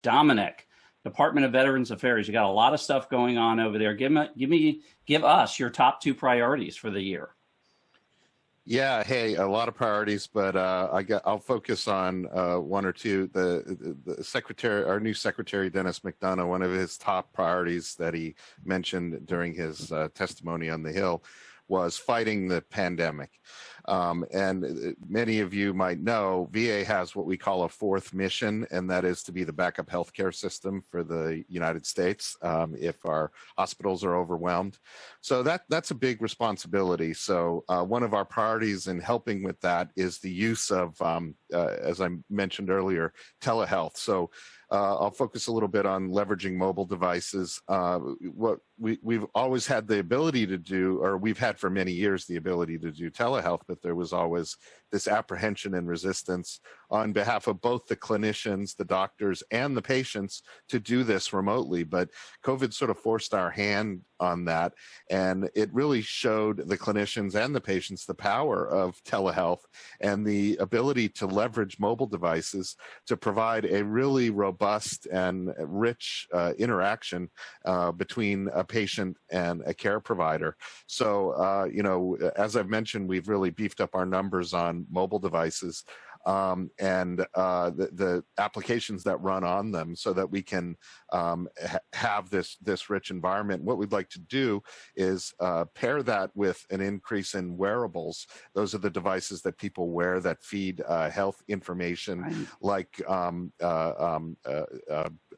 Dominic, Department of Veterans Affairs. You got a lot of stuff going on over there. Give us your top two priorities for the year. Yeah, hey, a lot of priorities, but I'll focus on one or two. The secretary, our new secretary, Dennis McDonough, one of his top priorities that he mentioned during his testimony on the Hill was fighting the pandemic. And many of you might know, VA has what we call a fourth mission, and that is to be the backup healthcare system for the United States if our hospitals are overwhelmed. So that's a big responsibility. So one of our priorities in helping with that is the use of, as I mentioned earlier, telehealth. So I'll focus a little bit on leveraging mobile devices. What we've always had the ability to do, or we've had for many years the ability to do telehealth, but there was always this apprehension and resistance on behalf of both the clinicians, the doctors, and the patients to do this remotely. But COVID sort of forced our hand on that, and it really showed the clinicians and the patients the power of telehealth and the ability to leverage mobile devices to provide a really robust and rich interaction between a patient and a care provider. So, you know, as I've mentioned, we've really beefed up our numbers on mobile devices and the applications that run on them so that we can have this rich environment. What we'd like to do is pair that with an increase in wearables. Those are the devices that people wear that feed health information like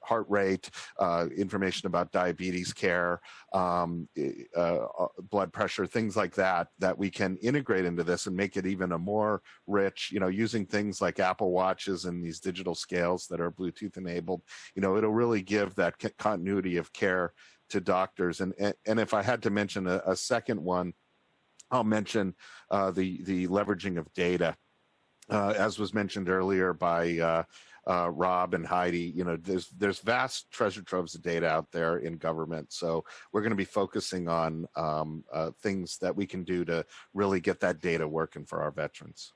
heart rate, information about diabetes care, blood pressure, things like that, that we can integrate into this and make it even a more rich, you know, using things like Apple Watches and these digital scales that are Bluetooth enabled. You know, it'll really give that continuity of care to doctors. And if I had to mention a second one, I'll mention the leveraging of data. As was mentioned earlier by Rob and Heidi, you know, there's vast treasure troves of data out there in government. So we're going to be focusing on things that we can do to really get that data working for our veterans.